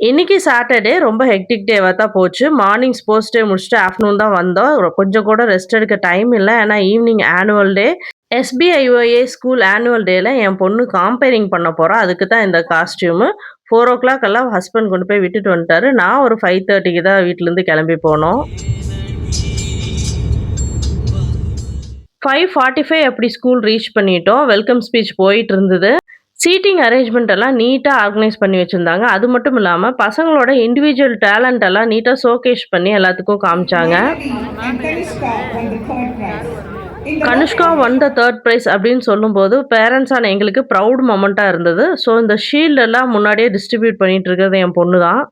இன்னைக்கு சாட்டர்டே ரொம்ப ஹெக்டிக் டேவா தான் போச்சு. மார்னிங் ஸ்போர்ட்ஸ் டே முடிச்சுட்டு ஆஃப்டர்நூன் தான் வந்தோம். கொஞ்சம் கூட ரெஸ்ட் எடுக்க டைம் இல்ல. ஏன்னா evening annual day. SBIOA school annual டேல என் பொண்ணு காம்பேரிங் பண்ண போறா. அதுக்கு தான் இந்த காஸ்டியூமு. 4:00 எல்லாம் ஹஸ்பண்ட் கொண்டு போய் விட்டுட்டு வந்துட்டாரு. நான் ஒரு 5:30க்கு தான் வீட்லருந்து கிளம்பி போனோம். 5:45 அப்படி ஸ்கூல் ரீச் பண்ணிட்டோம். வெல்கம் ஸ்பீச் போயிட்டு இருந்தது. சீட்டிங் அரேஞ்ச்மெண்ட் எல்லாம் நீட்டா ஆர்கனைஸ் பண்ணி வச்சிருந்தாங்க. அது மட்டும் இல்லாம பசங்களோட இண்டிவிஜுவல் டேலண்ட் எல்லாம் நீட்டா ஷோகேஸ் பண்ணி எல்லாத்துக்கும் காமிச்சாங்க. கனுஷ்கா ஒன் த 3rd பிரைஸ் அப்படின்னு சொல்லும்போது பேரண்ட்ஸான எங்களுக்கு ப்ரவுட் மொமெண்ட்டா இருந்தது. ஸோ இந்த ஷீல்ட் எல்லாம் முன்னாடியே டிஸ்ட்ரிபியூட் பண்ணிட்டு இருக்கிறது என் பொண்ணு தான்.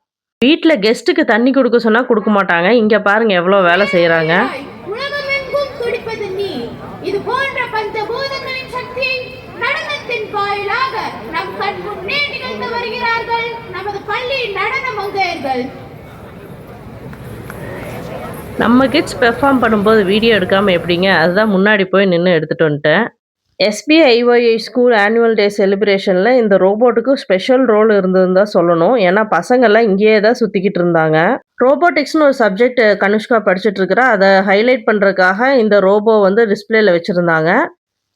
வீட்ல கெஸ்ட்டுக்கு தண்ணி குடுக்க சொன்னா குடுக்க மாட்டாங்க. இங்க பாருங்க எவ்வளோ வேலை செய்றாங்க. உலகமெங்கும் துடிப்பது நீ. இது போன்ற பஞ்சபூதங்களின் சக்தியை நடனத்தின் வாயிலாக நம் கண் முன்னே நிகழ்ந்து வருகிறார்கள் நமது பள்ளி நடன மங்கையர்கள். நம்ம கிட்ஸ் பெர்ஃபார்ம் பண்ணும்போது வீடியோ எடுக்காம எப்படிங்க? அதுதான் முன்னாடி போய் நின்னு எடுத்துட்டு வந்துட்டேன். எஸ்பிஐஒஐ ஸ்கூல் ஆனுவல் டே செலிப்ரேஷன்ல இந்த ரோபோட்டுக்கு ஸ்பெஷல் ரோல் இருந்ததுன்னு தான் சொல்லணும். ஏன்னா பசங்கள்லாம் இங்கேயே தான் சுத்திக்கிட்டு இருந்தாங்க. ரோபோட்டிக்ஸ்னு ஒரு சப்ஜெக்ட் கனுஷ்கா படிச்சுட்டு இருக்கிறா. அதை ஹைலைட் பண்றதுக்காக இந்த ரோபோ வந்து டிஸ்பிளேல வச்சிருந்தாங்க.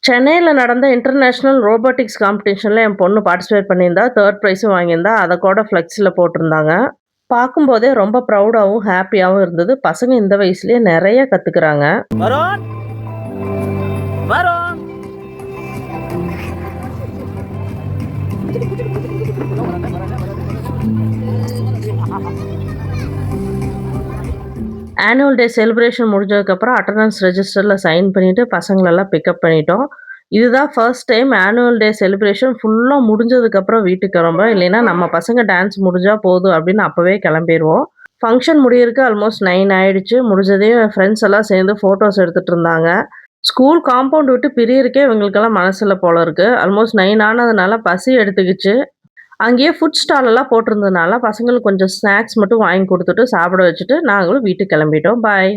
சென்னையில நடந்த இன்டர்நேஷனல் ரோபோட்டிக்ஸ் காம்படிஷன்ல என் பொண்ணு பார்ட்டிசிபேட் பண்ணியிருந்தா. 3rd பிரைஸும் வாங்கியிருந்தா. அதை கூட ஃப்ளெக்ஸ்ல போட்டிருந்தாங்க. பார்க்கும்போதே ரொம்ப ப்ரௌடாவும், ஹேப்பியாவும் இருந்தது. பசங்க இந்த வயசுலயே நெறைய கத்துக்கிறாங்க. Varun Varun annual day celebration முடிஞ்சதுக்கப்புறம் அட்டெண்டன்ஸ் ரெஜிஸ்டர்ல சைன் பண்ணிட்டு பசங்களெல்லாம் பிக்கப் பண்ணிட்டோம். இதுதான் first time annual day celebration ஃபுல்லா முடிஞ்சதுக்கப்புறம் வீட்டுக்கு கிளம்புறோம். இல்லைன்னா நம்ம பசங்க டான்ஸ் முடிஞ்சா போதும் அப்படின்னு அப்பவே கிளம்பிருவோம். ஃபங்ஷன் முடியறதுக்கு ஆல்மோஸ்ட் 9 ஆயிடுச்சு. முடிஞ்சதையும் என் ஃப்ரெண்ட்ஸ் எல்லாம் சேர்ந்து ஃபோட்டோஸ் எடுத்துட்டு இருந்தாங்க. ஸ்கூல் காம்பவுண்ட் விட்டு பிரியறதுக்கே இவங்களுக்கெல்லாம் மனசுல போல இருக்கு. ஆல்மோஸ்ட் 9 ஆனதுனால பசி எடுத்துக்கிச்சு. அங்கேயே ஃபுட் ஸ்டால் எல்லாம் போட்டிருந்ததுனால பசங்களுக்கு கொஞ்சம் ஸ்நாக்ஸ் மட்டும் வாங்கி குடுத்துட்டு, சாப்பிட வச்சுட்டு நாங்களும் வீட்டுக்கு கிளம்பிட்டோம். பாய்.